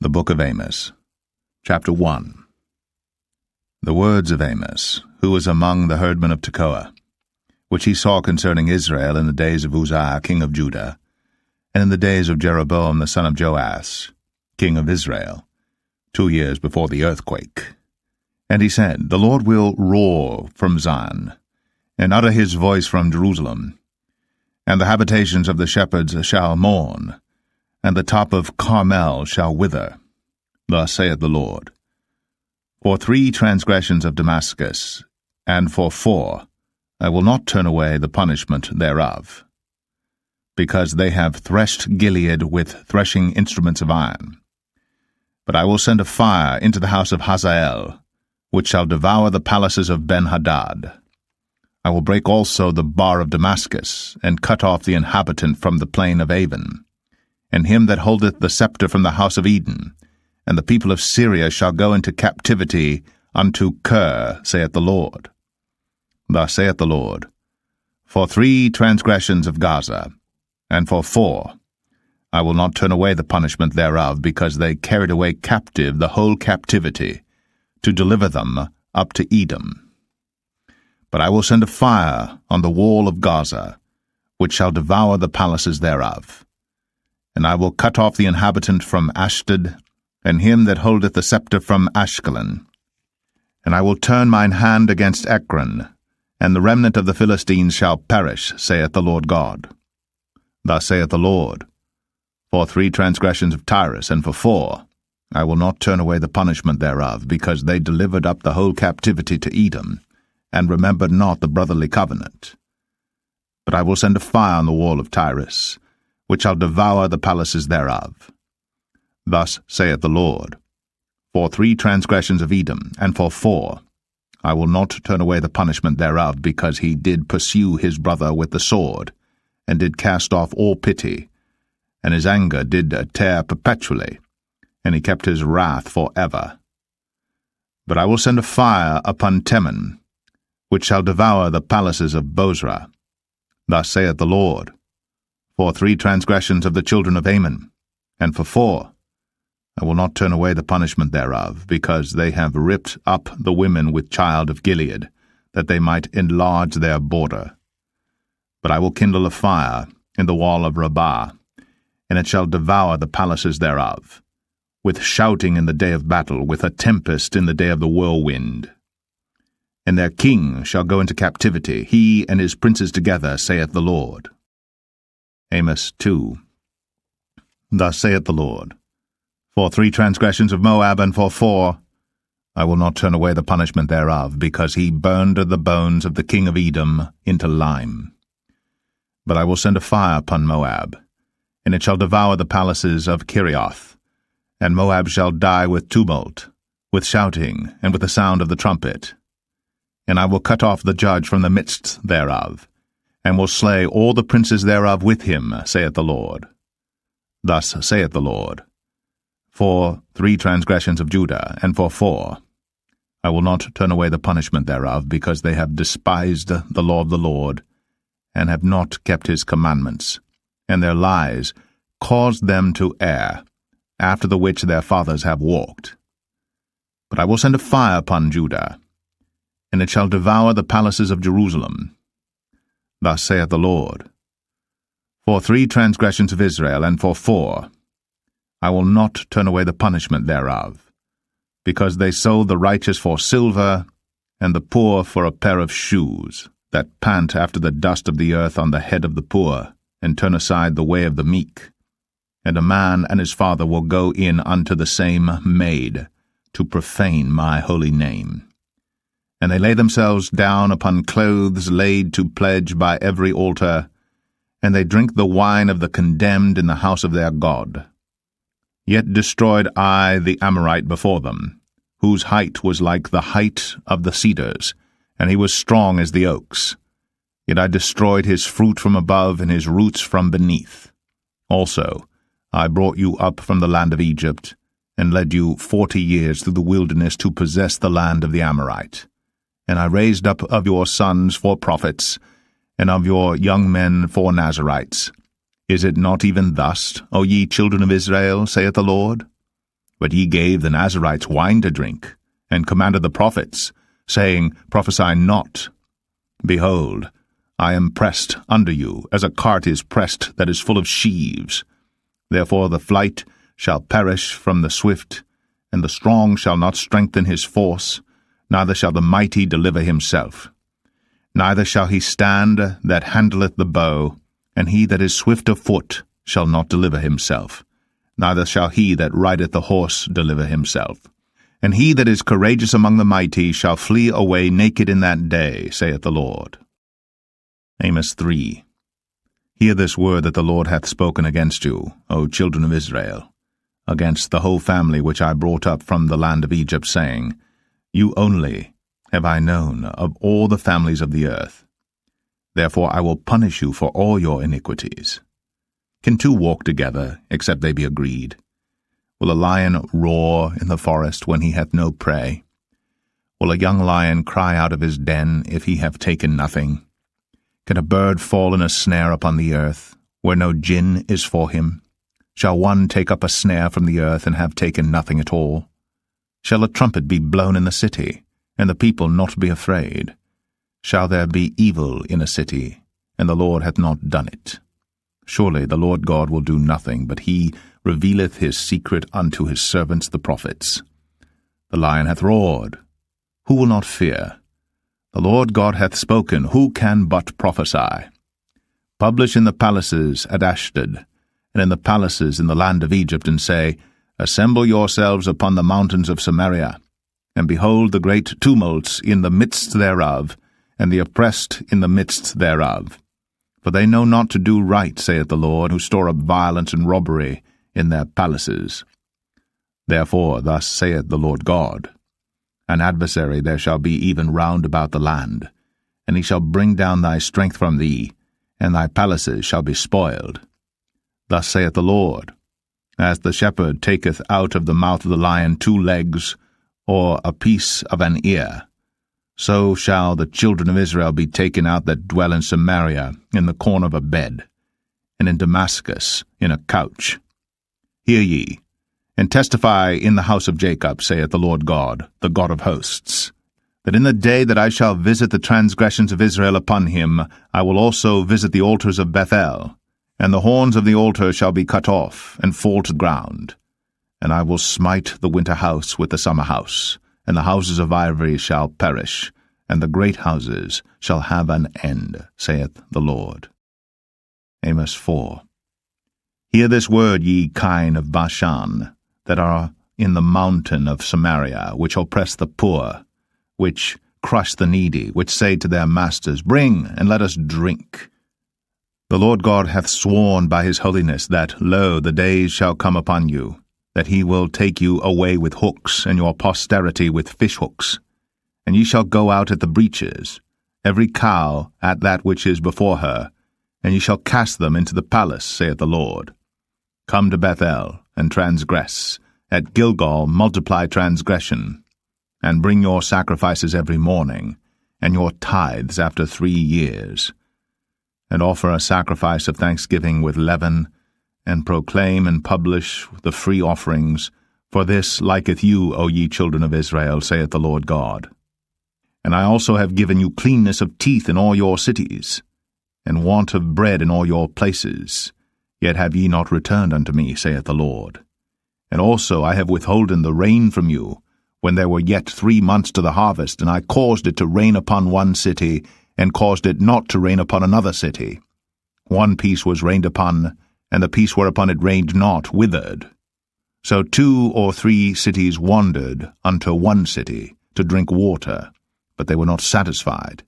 The Book of Amos, Chapter 1. The words of Amos, who was among the herdmen of Tekoa, which he saw concerning Israel in the days of Uzziah king of Judah, and in the days of Jeroboam the son of Joash, king of Israel, 2 years before the earthquake. And he said, The Lord will roar from Zion, and utter his voice from Jerusalem, and the habitations of the shepherds shall mourn, and the top of Carmel shall wither. Thus saith the Lord. For 3 transgressions of Damascus, and for 4, I will not turn away the punishment thereof, because they have threshed Gilead with threshing instruments of iron. But I will send a fire into the house of Hazael, which shall devour the palaces of Ben-Hadad. I will break also the bar of Damascus, and cut off the inhabitant from the plain of Avon, and him that holdeth the scepter from the house of Eden, and the people of Syria shall go into captivity unto Kir, saith the Lord. Thus saith the Lord, For 3 transgressions of Gaza, and for 4, I will not turn away the punishment thereof, because they carried away captive the whole captivity, to deliver them up to Edom. But I will send a fire on the wall of Gaza, which shall devour the palaces thereof. And I will cut off the inhabitant from Ashdod, and him that holdeth the scepter from Ashkelon. And I will turn mine hand against Ekron, and the remnant of the Philistines shall perish, saith the Lord God. Thus saith the Lord, For 3 transgressions of Tyrus, and for 4, I will not turn away the punishment thereof, because they delivered up the whole captivity to Edom, and remembered not the brotherly covenant. But I will send a fire on the wall of Tyrus, which shall devour the palaces thereof. Thus saith the Lord, For 3 transgressions of Edom, and for 4, I will not turn away the punishment thereof, because he did pursue his brother with the sword, and did cast off all pity, and his anger did tear perpetually, and he kept his wrath for ever. But I will send a fire upon Teman, which shall devour the palaces of Bozrah. Thus saith the Lord, For 3 transgressions of the children of Ammon, and for 4, I will not turn away the punishment thereof, because they have ripped up the women with child of Gilead, that they might enlarge their border. But I will kindle a fire in the wall of Rabbah, and it shall devour the palaces thereof, with shouting in the day of battle, with a tempest in the day of the whirlwind. And their king shall go into captivity, he and his princes together, saith the Lord. Amos 2. Thus saith the Lord, For 3 transgressions of Moab, and for 4, I will not turn away the punishment thereof, because he burned the bones of the king of Edom into lime. But I will send a fire upon Moab, and it shall devour the palaces of Kerioth, and Moab shall die with tumult, with shouting, and with the sound of the trumpet. And I will cut off the judge from the midst thereof, and will slay all the princes thereof with him, saith the Lord. Thus saith the Lord, For 3 transgressions of Judah, and for 4, I will not turn away the punishment thereof, because they have despised the law of the Lord, and have not kept his commandments, and their lies caused them to err, after the which their fathers have walked. But I will send a fire upon Judah, and it shall devour the palaces of Jerusalem. Thus saith the Lord, For 3 transgressions of Israel, and for 4, I will not turn away the punishment thereof, because they sold the righteous for silver, and the poor for a pair of shoes, that pant after the dust of the earth on the head of the poor, and turn aside the way of the meek. And a man and his father will go in unto the same maid, to profane my holy name. And they lay themselves down upon clothes laid to pledge by every altar, and they drink the wine of the condemned in the house of their God. Yet destroyed I the Amorite before them, whose height was like the height of the cedars, and he was strong as the oaks. Yet I destroyed his fruit from above, and his roots from beneath. Also I brought you up from the land of Egypt, and led you 40 years through the wilderness to possess the land of the Amorite. And I raised up of your sons for prophets, and of your young men for Nazirites. Is it not even thus, O ye children of Israel, saith the Lord? But ye gave the Nazarites wine to drink, and commanded the prophets, saying, Prophesy not. Behold, I am pressed under you, as a cart is pressed that is full of sheaves. Therefore the flight shall perish from the swift, and the strong shall not strengthen his force, neither shall the mighty deliver himself. Neither shall he stand that handleth the bow, and he that is swift of foot shall not deliver himself. Neither shall he that rideth the horse deliver himself. And he that is courageous among the mighty shall flee away naked in that day, saith the Lord. Amos 3. Hear this word that the Lord hath spoken against you, O children of Israel, against the whole family which I brought up from the land of Egypt, saying, You only have I known of all the families of the earth. Therefore I will punish you for all your iniquities. Can two walk together, except they be agreed? Will a lion roar in the forest when he hath no prey? Will a young lion cry out of his den if he have taken nothing? Can a bird fall in a snare upon the earth, where no gin is for him? Shall one take up a snare from the earth and have taken nothing at all? Shall a trumpet be blown in the city, and the people not be afraid? Shall there be evil in a city, and the Lord hath not done it? Surely the Lord God will do nothing, but he revealeth his secret unto his servants the prophets. The lion hath roared. Who will not fear? The Lord God hath spoken. Who can but prophesy? Publish in the palaces at Ashdod, and in the palaces in the land of Egypt, and say, Assemble yourselves upon the mountains of Samaria, and behold the great tumults in the midst thereof, and the oppressed in the midst thereof. For they know not to do right, saith the Lord, who store up violence and robbery in their palaces. Therefore thus saith the Lord God, An adversary there shall be even round about the land, and he shall bring down thy strength from thee, and thy palaces shall be spoiled. Thus saith the Lord, As the shepherd taketh out of the mouth of the lion 2 legs, or a piece of an ear, so shall the children of Israel be taken out that dwell in Samaria in the corner of a bed, and in Damascus in a couch. Hear ye, and testify in the house of Jacob, saith the Lord God, the God of hosts, that in the day that I shall visit the transgressions of Israel upon him, I will also visit the altars of Bethel, and the horns of the altar shall be cut off, and fall to the ground. And I will smite the winter house with the summer house, and the houses of ivory shall perish, and the great houses shall have an end, saith the Lord. Amos 4. Hear this word, ye kine of Bashan, that are in the mountain of Samaria, which oppress the poor, which crush the needy, which say to their masters, Bring, and let us drink. The Lord God hath sworn by his holiness that, lo, the days shall come upon you, that he will take you away with hooks, and your posterity with fishhooks. And ye shall go out at the breaches, every cow at that which is before her, and ye shall cast them into the palace, saith the Lord. Come to Bethel, and transgress. At Gilgal multiply transgression. And bring your sacrifices every morning, and your tithes after 3 years. And offer a sacrifice of thanksgiving with leaven, and proclaim and publish the free offerings, for this liketh you, O ye children of Israel, saith the Lord God. And I also have given you cleanness of teeth in all your cities, and want of bread in all your places, yet have ye not returned unto me, saith the Lord. And also I have withholden the rain from you, when there were yet 3 months to the harvest, and I caused it to rain upon one city, and caused it not to rain upon another city. One piece was rained upon, and the piece whereupon it rained not withered. So 2 or 3 cities wandered unto one city to drink water, but they were not satisfied.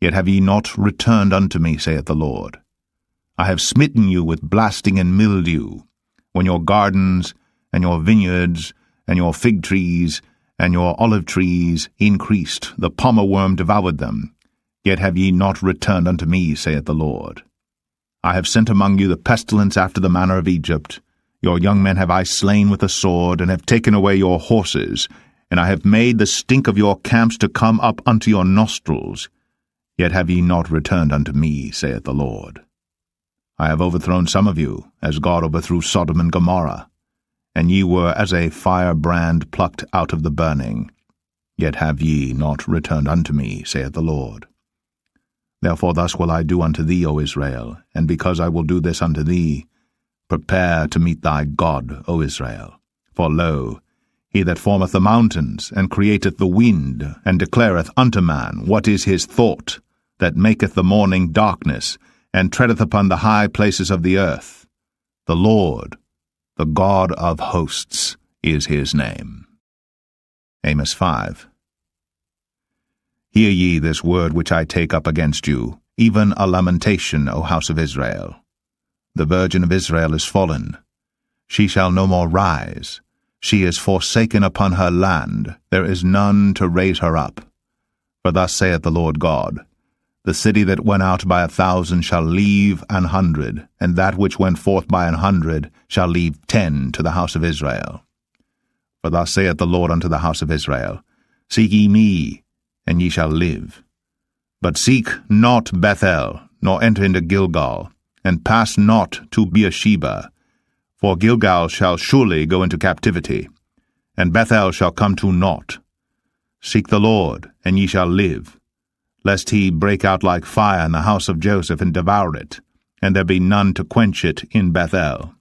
Yet have ye not returned unto me, saith the Lord. I have smitten you with blasting and mildew, when your gardens, and your vineyards, and your fig trees, and your olive trees increased, the palmer worm devoured them. Yet have ye not returned unto me, saith the Lord. I have sent among you the pestilence after the manner of Egypt. Your young men have I slain with the sword, and have taken away your horses, and I have made the stink of your camps to come up unto your nostrils. Yet have ye not returned unto me, saith the Lord. I have overthrown some of you, as God overthrew Sodom and Gomorrah, and ye were as a firebrand plucked out of the burning. Yet have ye not returned unto me, saith the Lord. Therefore thus will I do unto thee, O Israel, and because I will do this unto thee, prepare to meet thy God, O Israel. For lo, he that formeth the mountains, and createth the wind, and declareth unto man what is his thought, that maketh the morning darkness, and treadeth upon the high places of the earth. The Lord, the God of hosts, is his name. Amos 5. Hear ye this word which I take up against you, even a lamentation, O house of Israel. The virgin of Israel is fallen. She shall no more rise. She is forsaken upon her land. There is none to raise her up. For thus saith the Lord God, the city that went out by 1,000 shall leave 100, and that which went forth by 100 shall leave 10 to the house of Israel. For thus saith the Lord unto the house of Israel, Seek ye me, and ye shall live. But seek not Bethel, nor enter into Gilgal, and pass not to Beersheba. For Gilgal shall surely go into captivity, and Bethel shall come to naught. Seek the Lord, and ye shall live, lest he break out like fire in the house of Joseph, and devour it, and there be none to quench it in Bethel.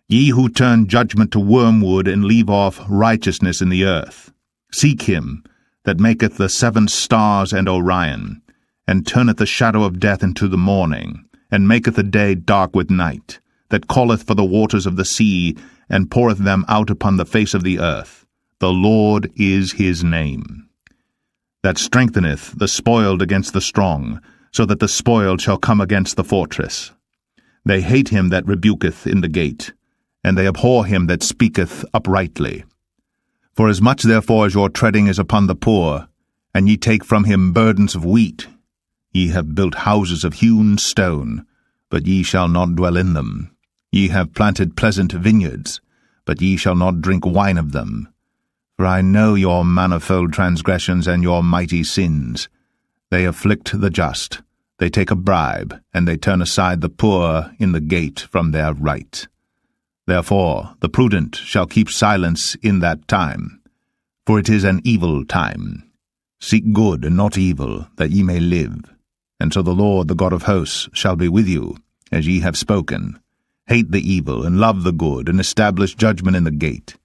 Ye who turn judgment to wormwood, and leave off righteousness in the earth, seek him that maketh the 7 stars and Orion, and turneth the shadow of death into the morning, and maketh the day dark with night, that calleth for the waters of the sea, and poureth them out upon the face of the earth. The Lord is his name. That strengtheneth the spoiled against the strong, so that the spoiled shall come against the fortress. They hate him that rebuketh in the gate, and they abhor him that speaketh uprightly. For as much therefore as your treading is upon the poor, and ye take from him burdens of wheat, ye have built houses of hewn stone, but ye shall not dwell in them. Ye have planted pleasant vineyards, but ye shall not drink wine of them. For I know your manifold transgressions and your mighty sins. They afflict the just, they take a bribe, and they turn aside the poor in the gate from their right. Therefore the prudent shall keep silence in that time, for it is an evil time. Seek good and not evil, that ye may live. And so the Lord, the God of hosts, shall be with you, as ye have spoken. Hate the evil, and love the good, and establish judgment in the gate.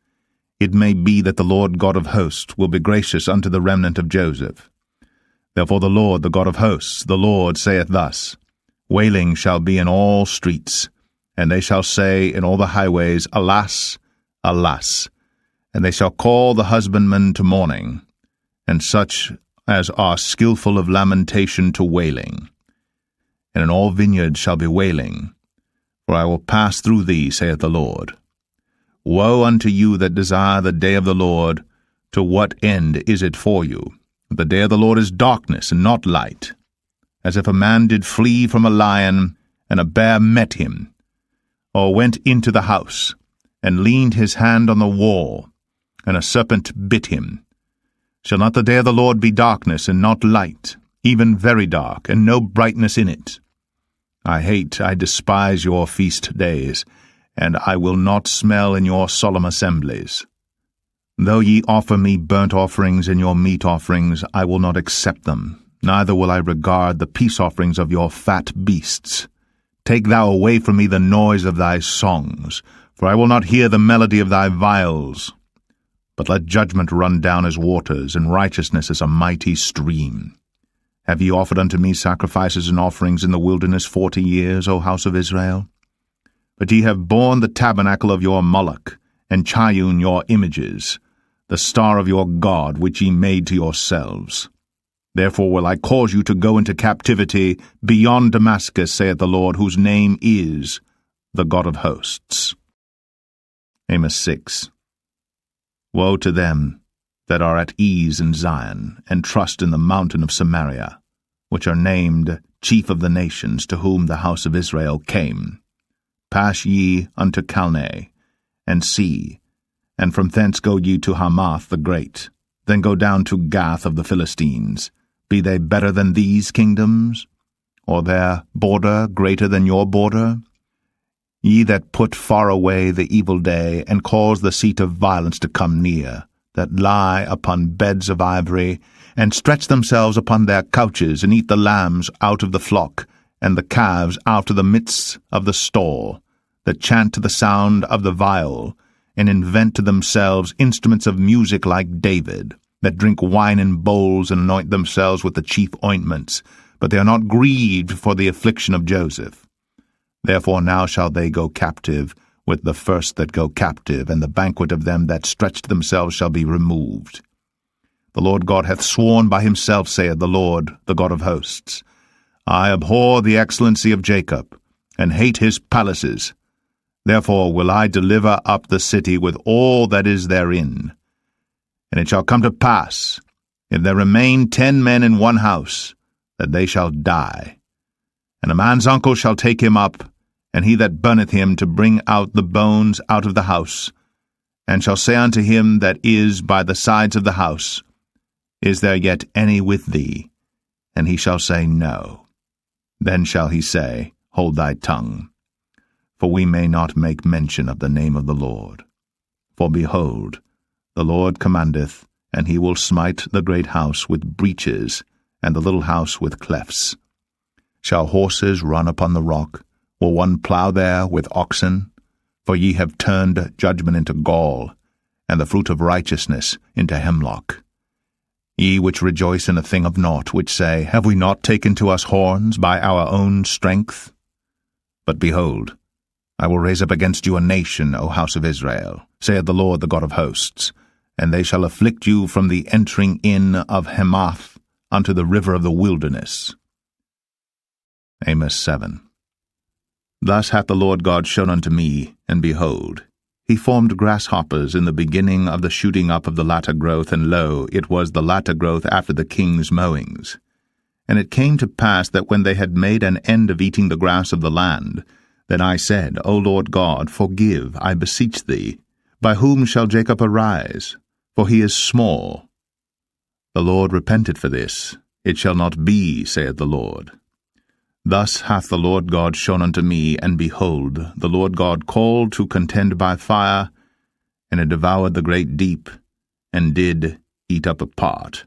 It may be that the Lord God of hosts will be gracious unto the remnant of Joseph. Therefore the Lord, the God of hosts, the Lord saith thus, Wailing shall be in all streets, and they shall say in all the highways, Alas, alas! And they shall call the husbandman to mourning, and such as are skillful of lamentation to wailing. And in all vineyards shall be wailing, for I will pass through thee, saith the Lord. Woe unto you that desire the day of the Lord! To what end is it for you? The day of the Lord is darkness, and not light. As if a man did flee from a lion, and a bear met him, or went into the house, and leaned his hand on the wall, and a serpent bit him. Shall not the day of the Lord be darkness, and not light, even very dark, and no brightness in it? I despise your feast days, and I will not smell in your solemn assemblies. Though ye offer me burnt offerings and your meat offerings, I will not accept them, neither will I regard the peace offerings of your fat beasts. Take thou away from me the noise of thy songs, for I will not hear the melody of thy viols. But let judgment run down as waters, and righteousness as a mighty stream. Have ye offered unto me sacrifices and offerings in the wilderness 40 years, O house of Israel? But ye have borne the tabernacle of your Moloch, and Chiun your images, the star of your God which ye made to yourselves. Therefore will I cause you to go into captivity beyond Damascus, saith the Lord, whose name is the God of hosts. Amos 6. Woe to them that are at ease in Zion, and trust in the mountain of Samaria, which are named chief of the nations, to whom the house of Israel came. Pass ye unto Calneh, and see, and from thence go ye to Hamath the great, then go down to Gath of the Philistines. Be they better than these kingdoms? Or their border greater than your border? ye that put far away the evil day, and cause the seat of violence to come near, that lie upon beds of ivory, and stretch themselves upon their couches, and eat the lambs out of the flock, and the calves out of the midst of the stall, that chant to the sound of the viol, and invent to themselves instruments of music like David, that drink wine in bowls, and anoint themselves with the chief ointments, but they are not grieved for the affliction of Joseph. Therefore now shall they go captive with the first that go captive, and the banquet of them that stretched themselves shall be removed. The Lord God hath sworn by himself, saith the Lord, the God of hosts, I abhor the excellency of Jacob, and hate his palaces. Therefore will I deliver up the city with all that is therein. And it shall come to pass, if there remain 10 men in one house, that they shall die. And a man's uncle shall take him up, and he that burneth him to bring out the bones out of the house, and shall say unto him that is by the sides of the house, Is there yet any with thee? And he shall say, No. Then shall he say, Hold thy tongue, for we may not make mention of the name of the Lord. For behold, the Lord commandeth, and he will smite the great house with breaches, and the little house with clefts. Shall horses run upon the rock? Will one plough there with oxen? For ye have turned judgment into gall, and the fruit of righteousness into hemlock. Ye which rejoice in a thing of naught, which say, Have we not taken to us horns by our own strength? But behold, I will raise up against you a nation, O house of Israel, saith the Lord, the God of hosts, and they shall afflict you from the entering in of Hamath unto the river of the wilderness. Amos 7. Thus hath the Lord God shown unto me, and behold, he formed grasshoppers in the beginning of the shooting up of the latter growth, and lo, it was the latter growth after the king's mowings. And it came to pass that when they had made an end of eating the grass of the land, then I said, O Lord God, forgive, I beseech thee. By whom shall Jacob arise? For he is small. The Lord repented for this. It shall not be, saith the Lord. Thus hath the Lord God shown unto me, and behold, the Lord God called to contend by fire, and it devoured the great deep, and did eat up a part.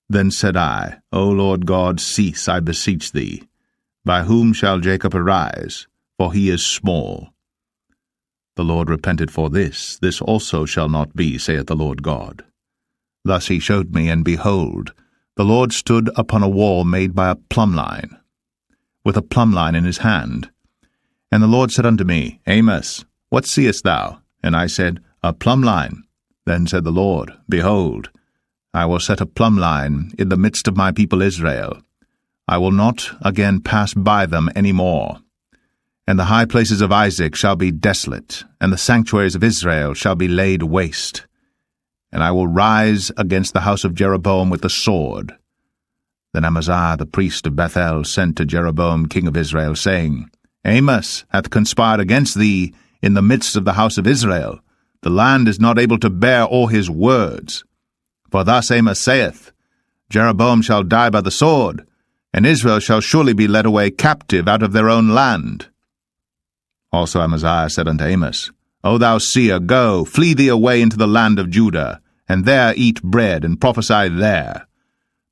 Then said I, O Lord God, cease, I beseech thee. By whom shall Jacob arise? For he is small. The Lord repented for this. This also shall not be, saith the Lord God. Thus he showed me, and behold, the Lord stood upon a wall made by a plumb line, with a plumb line in his hand. And the Lord said unto me, Amos, what seest thou? And I said, A plumb line. Then said the Lord, Behold, I will set a plumb line in the midst of my people Israel. I will not again pass by them any more. And the high places of Isaac shall be desolate, and the sanctuaries of Israel shall be laid waste. And I will rise against the house of Jeroboam with the sword. Then Amaziah the priest of Bethel sent to Jeroboam king of Israel, saying, Amos hath conspired against thee in the midst of the house of Israel. The land is not able to bear all his words. For thus Amos saith, Jeroboam shall die by the sword, and Israel shall surely be led away captive out of their own land. Also Amaziah said unto Amos, O thou seer, go, flee thee away into the land of Judah, and there eat bread, and prophesy there.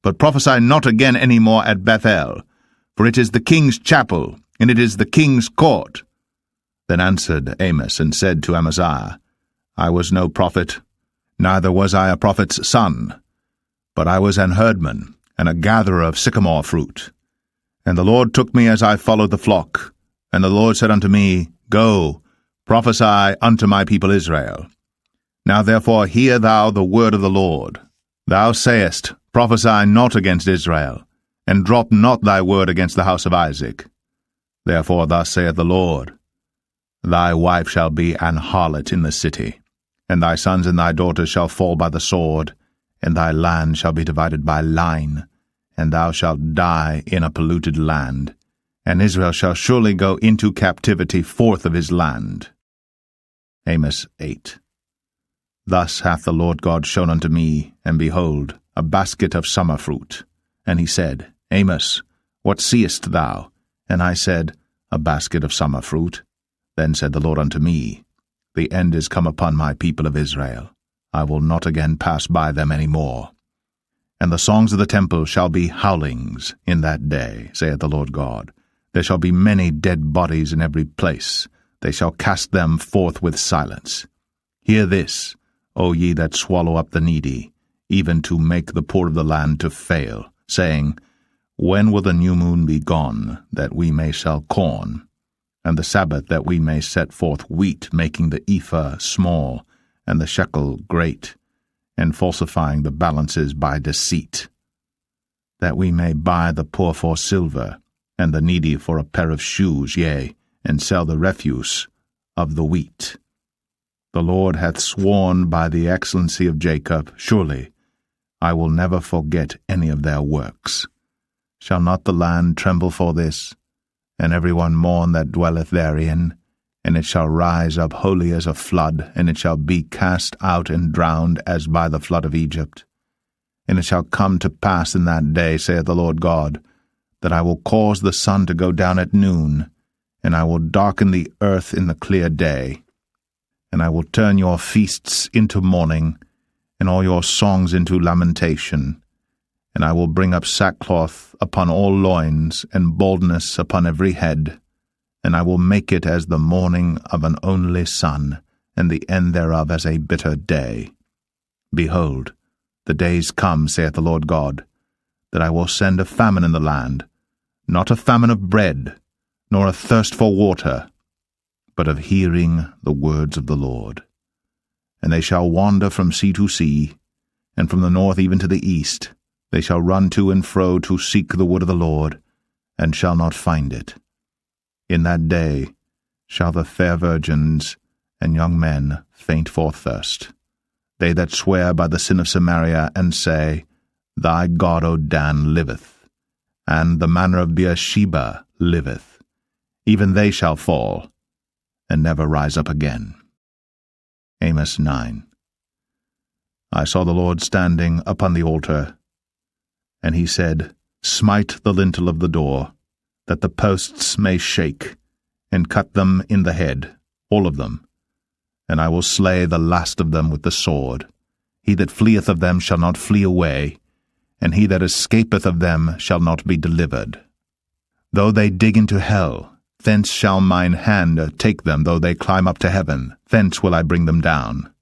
But prophesy not again any more at Bethel, for it is the king's chapel, and it is the king's court. Then answered Amos, and said to Amaziah, I was no prophet, neither was I a prophet's son, but I was an herdman, and a gatherer of sycamore fruit. And the Lord took me as I followed the flock, and the Lord said unto me, Go, prophesy unto my people Israel. Now therefore hear thou the word of the Lord. Thou sayest, Prophesy not against Israel, and drop not thy word against the house of Isaac. Therefore thus saith the Lord, Thy wife shall be an harlot in the city, and thy sons and thy daughters shall fall by the sword, and thy land shall be divided by line, and thou shalt die in a polluted land, and Israel shall surely go into captivity forth of his land. Amos 8. Thus hath the Lord God shown unto me, and behold, a basket of summer fruit. And he said, Amos, what seest thou? And I said, A basket of summer fruit. Then said the Lord unto me, The end is come upon my people of Israel. I will not again pass by them any more. And the songs of the temple shall be howlings in that day, saith the Lord God. There shall be many dead bodies in every place. They shall cast them forth with silence. Hear this, O ye that swallow up the needy, even to make the poor of the land to fail, saying, When will the new moon be gone, that we may sell corn, and the Sabbath that we may set forth wheat, making the ephah small, and the shekel great, and falsifying the balances by deceit, that we may buy the poor for silver, and the needy for a pair of shoes, yea, and sell the refuse of the wheat. The Lord hath sworn by the excellency of Jacob, surely I will never forget any of their works. Shall not the land tremble for this, and every one mourn that dwelleth therein? And it shall rise up wholly as a flood, and it shall be cast out and drowned as by the flood of Egypt. And it shall come to pass in that day, saith the Lord God, that I will cause the sun to go down at noon, and I will darken the earth in the clear day. And I will turn your feasts into mourning, and all your songs into lamentation. And I will bring up sackcloth upon all loins, and baldness upon every head. And I will make it as the mourning of an only son, and the end thereof as a bitter day. Behold, the days come, saith the Lord God, that I will send a famine in the land, not a famine of bread, nor a thirst for water, but of hearing the words of the Lord. And they shall wander from sea to sea, and from the north even to the east. They shall run to and fro to seek the word of the Lord, and shall not find it. In that day shall the fair virgins and young men faint for thirst, they that swear by the sin of Samaria, and say, Thy God, O Dan, liveth, and the manner of Beersheba liveth. Even they shall fall, and never rise up again. Amos 9. I saw the Lord standing upon the altar, and he said, Smite the lintel of the door, that the posts may shake, and cut them in the head, all of them, and I will slay the last of them with the sword. He that fleeth of them shall not flee away, and he that escapeth of them shall not be delivered. Though they dig into hell, thence shall mine hand take them. Though they climb up to heaven, thence will I bring them down.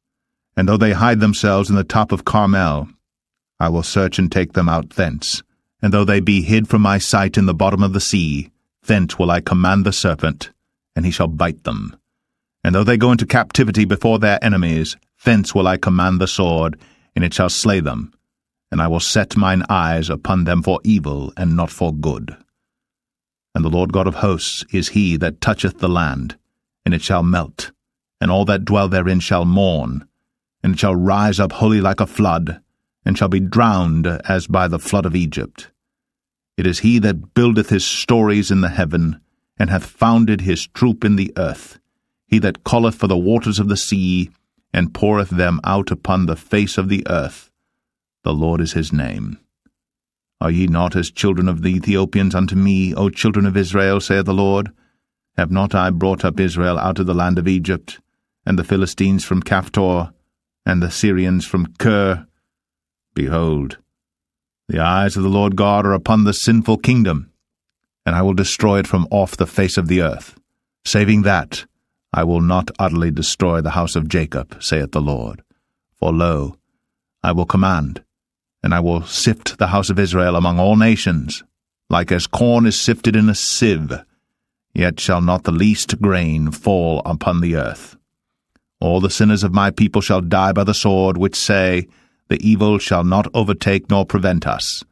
And though they hide themselves in the top of Carmel, I will search and take them out thence. And though they be hid from my sight in the bottom of the sea, thence will I command the serpent, and he shall bite them. And though they go into captivity before their enemies, thence will I command the sword, and it shall slay them. And I will set mine eyes upon them for evil, and not for good. And the Lord God of hosts is he that toucheth the land, and it shall melt, and all that dwell therein shall mourn, and it shall rise up wholly like a flood, and shall be drowned as by the flood of Egypt. It is he that buildeth his stories in the heaven, and hath founded his troop in the earth, he that calleth for the waters of the sea, and poureth them out upon the face of the earth. The Lord is his name. Are ye not as children of the Ethiopians unto me, O children of Israel, saith the Lord? Have not I brought up Israel out of the land of Egypt, and the Philistines from Caphtor, and the Syrians from Kir? Behold, the eyes of the Lord God are upon the sinful kingdom, and I will destroy it from off the face of the earth. Saving that, I will not utterly destroy the house of Jacob, saith the Lord. For lo, I will command, and I will sift the house of Israel among all nations, like as corn is sifted in a sieve, yet shall not the least grain fall upon the earth. All the sinners of my people shall die by the sword, which say, The evil shall not overtake nor prevent us.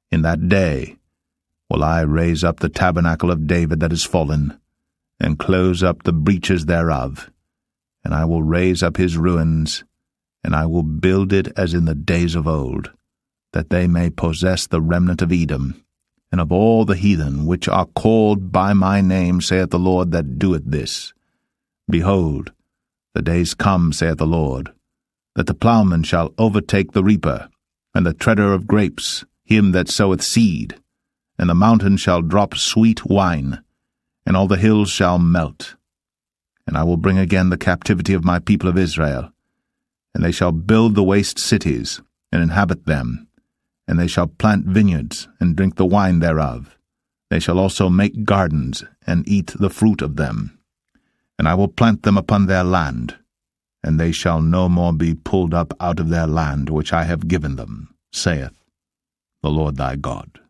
In that day will I raise up the tabernacle of David that is fallen, and close up the breaches thereof, and I will raise up his ruins, and I will build it as in the days of old, that they may possess the remnant of Edom, and of all the heathen which are called by my name, saith the Lord that doeth this. Behold, the days come, saith the Lord, that the plowman shall overtake the reaper, and the treader of grapes, him that soweth seed, and the mountain shall drop sweet wine, and all the hills shall melt. And I will bring again the captivity of my people of Israel, and they shall build the waste cities, and inhabit them, and they shall plant vineyards, and drink the wine thereof. They shall also make gardens, and eat the fruit of them. And I will plant them upon their land, and they shall no more be pulled up out of their land which I have given them, saith the Lord thy God.